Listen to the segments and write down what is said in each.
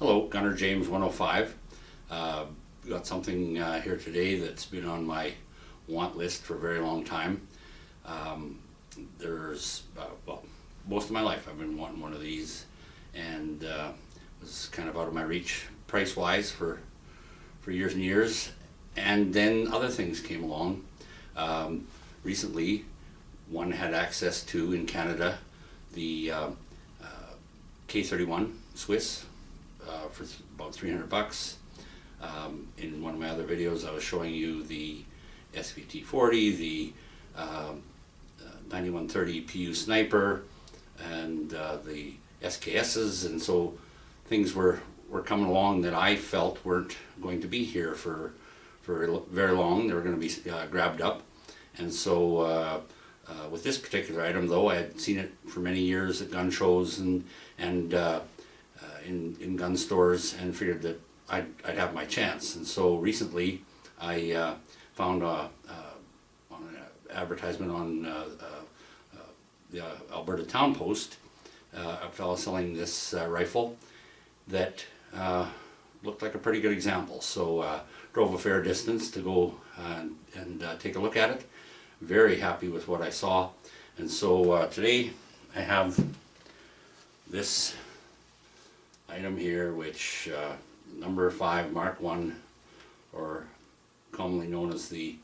Hello, Gunner James 105. Got something here today that's been on my want list for a very long time. Well, most of my life I've been wanting one of these, and was kind of out of my reach price-wise for years and years. And then other things came along. Recently, one had access to, in Canada, the K31 Swiss for about $300. In one of my other videos I was showing you the SVT-40, the 9130 PU Sniper, and the SKSs, and so things were coming along that I felt weren't going to be here for very long. They were going to be grabbed up. And so with this particular item, though, I had seen it for many years at gun shows and in gun stores, and figured that I'd have my chance. And so recently I found on an advertisement on the Alberta Town Post a fellow selling this rifle that looked like a pretty good example. So drove a fair distance to go and take a look at it. Very happy with what I saw. And so today I have this item here, which number 5 Mk.1, or commonly known as the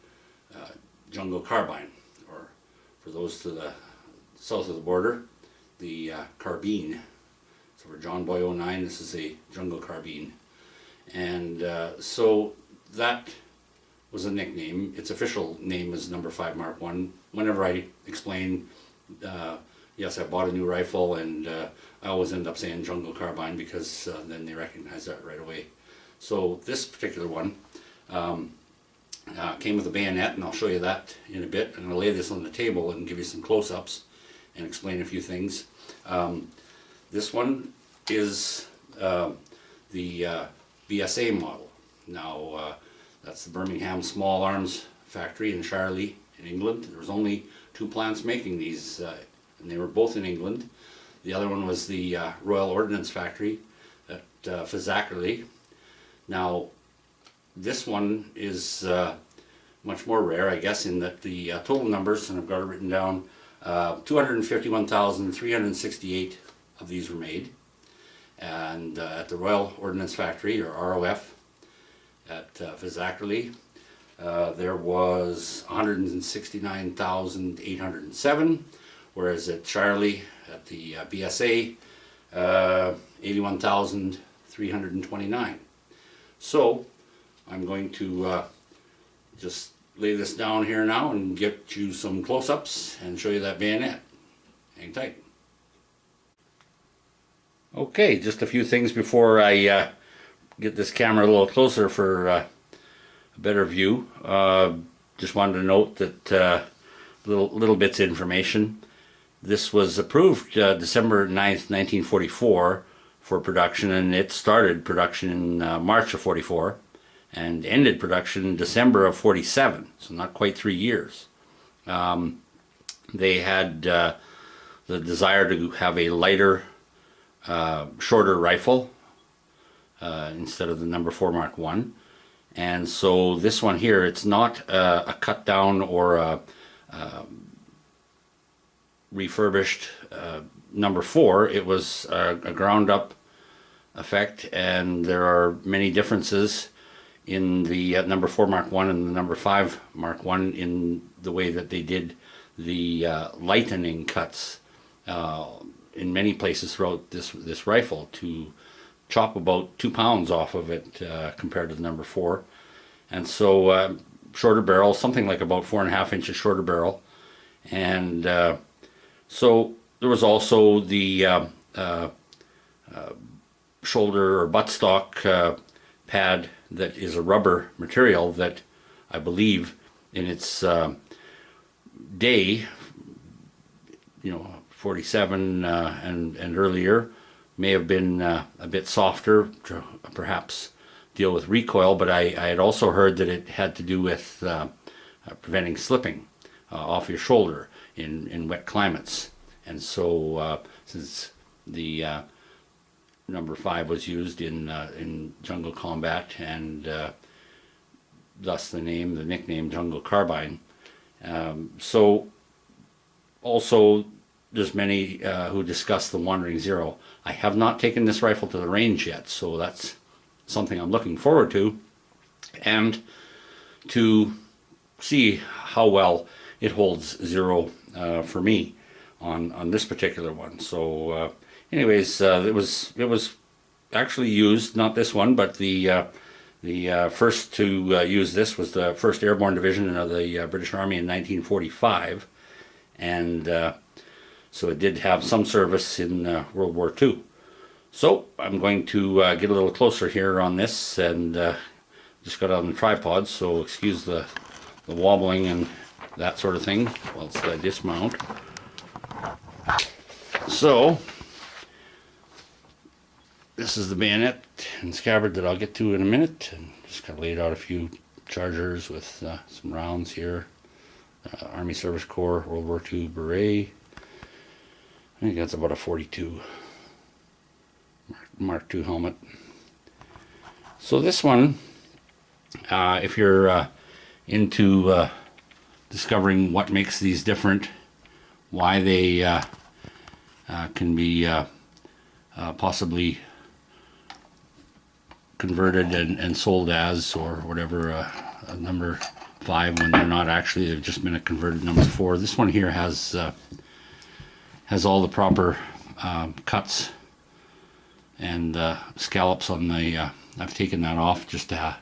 Jungle Carbine, or for those to the south of the border, the Carbine. So for John Boy 09, this is a Jungle Carbine. And so that was a nickname. Its official name is number 5 Mk.1. Whenever I explain, yes, I bought a new rifle, and I always end up saying Jungle Carbine because then they recognize that right away. So this particular one came with a bayonet, and I'll show you that in a bit. I'm going to lay this on the table and give you some close-ups and explain a few things. This one is the BSA model. Now that's the Birmingham Small Arms Factory in Shirley in England. There was only 2 plants making these, and they were both in England. The other one was the Royal Ordnance Factory at Fizzackerley. Now this one is much more rare, I guess, in that the total numbers, and I've got it written down, 251,368 of these were made. And at the Royal Ordnance Factory, or ROF, at Fizzackerley, there was 169,807, whereas at Shirley, at the BSA, 81,329. So I'm going to just lay this down here now and get you some close-ups and show you that bayonet. Hang tight. Okay, just a few things before I get this camera a little closer for a better view. Just wanted to note that little bits of information. This was approved December 9th, 1944 for production, and it started production in March of 44 and ended production in December of 47, so not quite 3 years. They had the desire to have a lighter, shorter rifle instead of the number 4 Mk.1, and so this one here, it's not a cut down or a refurbished number 4. It was a ground up effect, and there are many differences in the number 4 Mk.1 and the number 5 Mk.1 in the way that they did the lightening cuts in many places throughout this rifle to chop about 2 pounds off of it compared to the number 4. And so shorter barrel, something like about 4.5 inches shorter barrel. And so there was also the shoulder or buttstock pad that is a rubber material that I believe in its day, 47 and earlier, may have been a bit softer to perhaps deal with recoil, but I had also heard that it had to do with preventing slipping off your shoulder in wet climates. And so since the No.5 was used in jungle combat, and thus the nickname Jungle Carbine. So also there's many who discuss the Wandering Zero. I have not taken this rifle to the range yet, so that's something I'm looking forward to, and to see how well it holds zero for me on this particular one. So anyways, it was actually used, not this one, but the first to use this was the 1st Airborne Division of the British Army in 1945, and so it did have some service in World War II. So I'm going to get a little closer here on this, and just got it on the tripod, so excuse the wobbling and that sort of thing whilst I dismount. So this is the bayonet and scabbard that I'll get to in a minute, and just got laid out a few chargers with some rounds here. Army Service Corps World War II beret. I think that's about a 42 Mark II helmet. So this one, if you're into discovering what makes these different, why they can be possibly converted and sold as, or whatever, a No.5 when they're not actually, they've just been a converted No.4. This one here has all the proper cuts and scallops on the, I've taken that off just to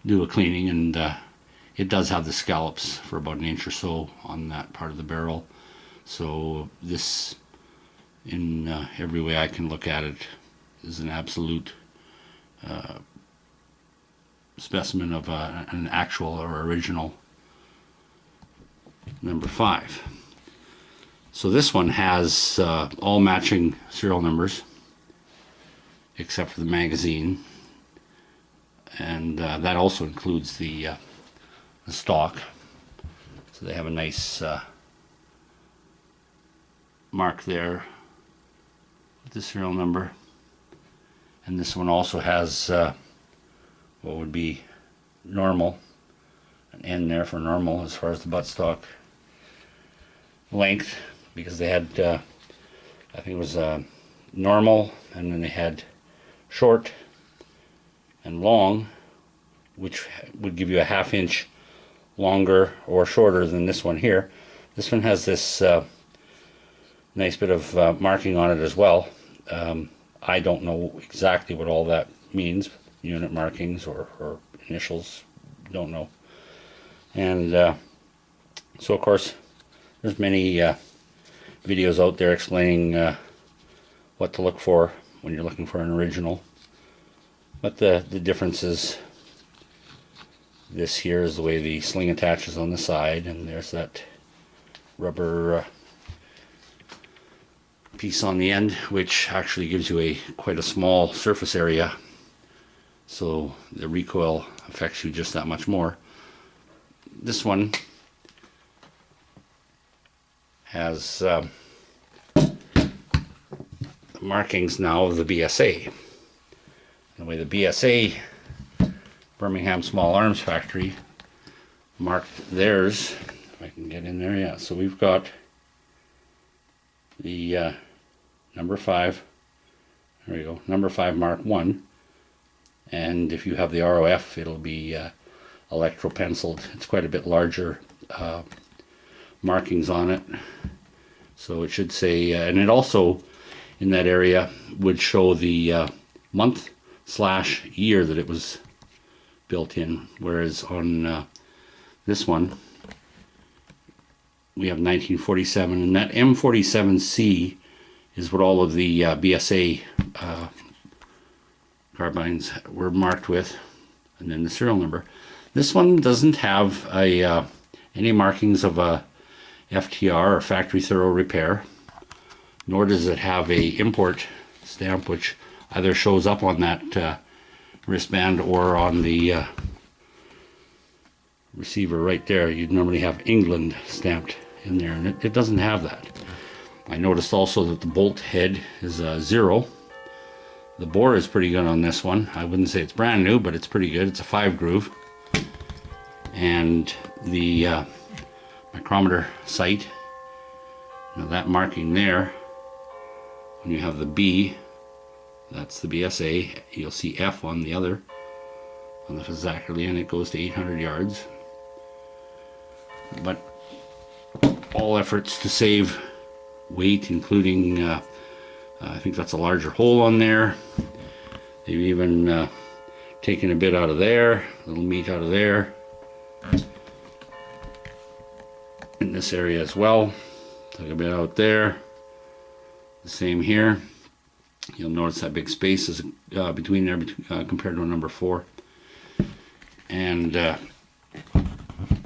do a cleaning, and it does have the scallops for about 1 inch or so on that part of the barrel. So this, in every way I can look at it, is an absolute specimen of an actual or original No.5. So this one has all matching serial numbers except for the magazine, and that also includes the stock. So they have a nice mark there with the serial number, and this one also has what would be normal, an N there for normal as far as the buttstock length, because they had I think it was normal, and then they had short and long, which would give you a 1/2 inch longer or shorter than this one here. This one has this nice bit of marking on it as well. I don't know exactly what all that means, unit markings or initials, don't know. And so of course there's many videos out there explaining what to look for when you're looking for an original. But the difference is, this here is the way the sling attaches on the side, and there's that rubber piece on the end, which actually gives you quite a small surface area, so the recoil affects you just that much more. This one has the markings now of the BSA. The way the BSA, Birmingham Small Arms Factory, marked theirs, if I can get in there, yeah. So we've got the No.5, there we go, No.5 Mark I, and if you have the ROF, it'll be electro penciled. It's quite a bit larger markings on it, so it should say, and it also in that area would show the month/year that it was built in, whereas on this one we have 1947, and that M47C is what all of the BSA carbines were marked with, and then the serial number. This one doesn't have any markings of a FTR or factory thorough repair, nor does it have a import stamp, which either shows up on that wristband or on the receiver right there. You'd normally have England stamped in there, and it doesn't have that. I noticed also that the bolt head is 0, The bore is pretty good on this one. I wouldn't say it's brand new, but it's pretty good. It's a 5 groove. And the micrometer sight, now that marking there, when you have the B, that's the BSA. You'll see F on the other, on the Zackerly, and it goes to 800 yards. But all efforts to save weight, including I think that's a larger hole on there. They've even taken a bit out of there, a little meat out of there, in this area as well. Took a bit out there. The same here. You'll notice that big space is between there compared to a number 4. And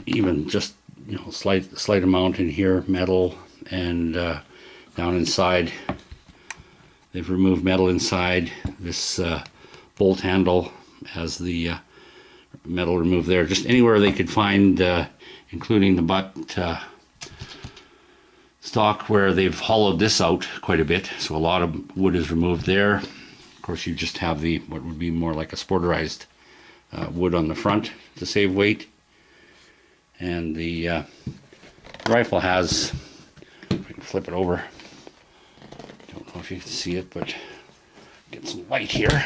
even just, you know, slight amount in here, metal, and down inside they've removed metal inside. This bolt handle has the metal removed there. Just anywhere they could find, including the butt stock, where they've hollowed this out quite a bit, so a lot of wood is removed there. Of course, you just have the what would be more like a sporterized wood on the front to save weight. And the rifle has, if I can flip it over, don't know if you can see it, but get some light here.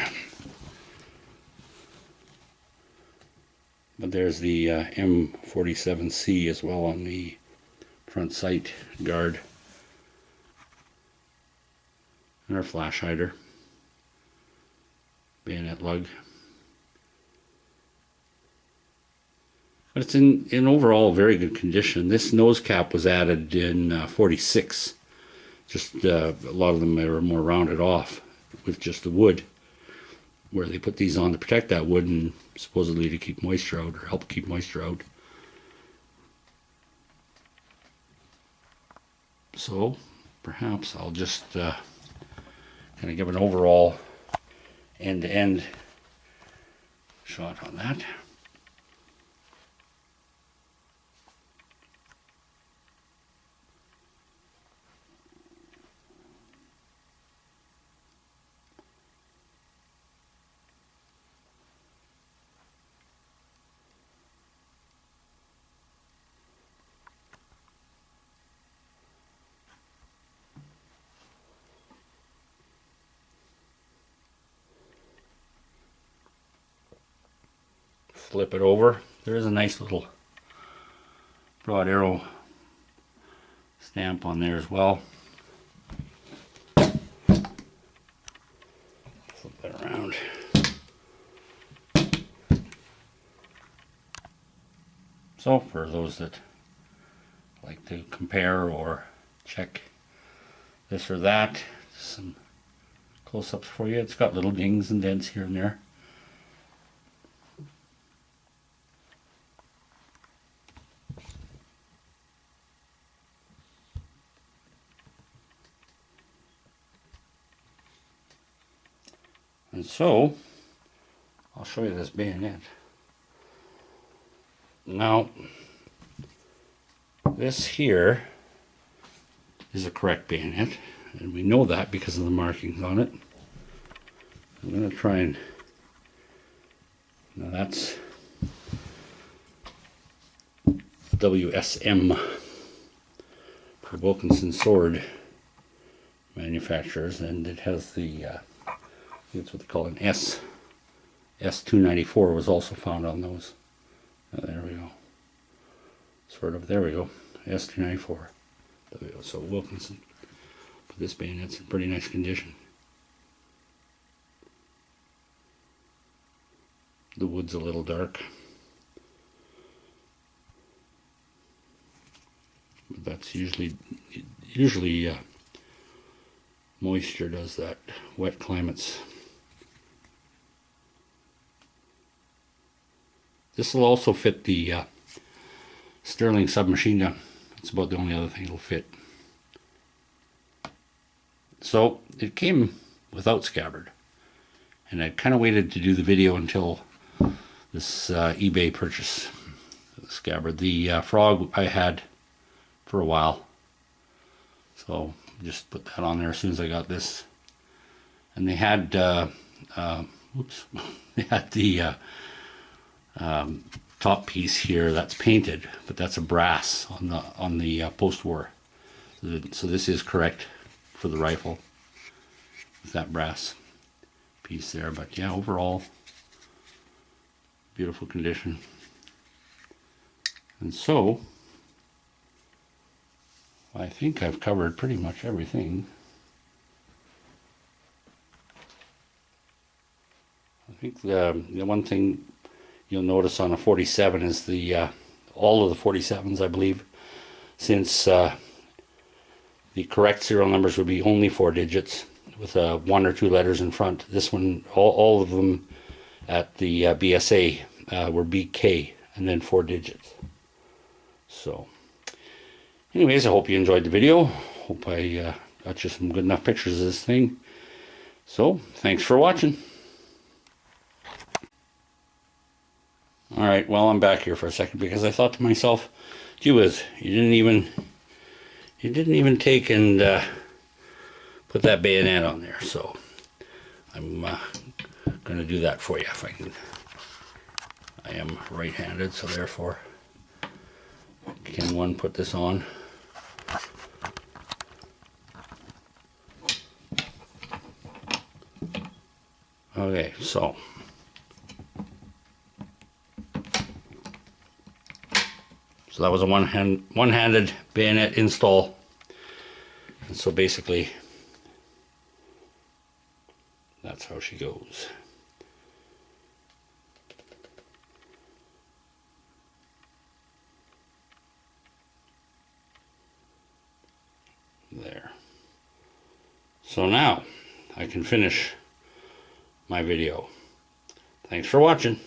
But there's the M47C as well on the front sight guard, and our flash hider, bayonet lug. But it's in overall very good condition. This nose cap was added in 46. Just a lot of them are more rounded off with just the wood, where they put these on to protect that wood and supposedly to keep moisture out, or help keep moisture out. So perhaps I'll just kind of give an overall end-to-end shot on that. Flip it over. There is a nice little broad arrow stamp on there as well. Flip that around. So for those that like to compare or check this or that, some close-ups for you. It's got little dings and dents here and there. And so, I'll show you this bayonet. Now, this here is a correct bayonet, and we know that because of the markings on it. I'm going to try and, now that's WSM for Wilkinson Sword manufacturers, and it has the that's what they call an S294 was also found on those. There we go. Sort of, there we go. S294. So Wilkinson. But this bayonet's in pretty nice condition. The wood's a little dark. But that's usually moisture does that. Wet climates. This will also fit the Sterling submachine gun. It's about the only other thing it'll fit. So it came without scabbard, and I kind of waited to do the video until this eBay purchase scabbard. The frog I had for a while, so just put that on there as soon as I got this. and they had oops, they had the top piece here that's painted, but that's a brass on the post-war. So this is correct for the rifle with that brass piece there. But yeah, overall, beautiful condition. And so I think I've covered pretty much everything. I think the one thing you'll notice on a 47 is the all of the 47s, I believe, since the correct serial numbers would be only 4 digits with 1 or 2 letters in front. This one, all of them at the BSA were BK and then 4 digits. So anyways, I hope you enjoyed the video. Hope I got you some good enough pictures of this thing. So thanks for watching. Alright, well, I'm back here for a second because I thought to myself, gee whiz, you didn't even take and put that bayonet on there. So I'm going to do that for you if I can. I am right-handed, so therefore can one put this on. Okay, so that was a one-handed bayonet install. And so basically that's how she goes. There. So now I can finish my video. Thanks for watching.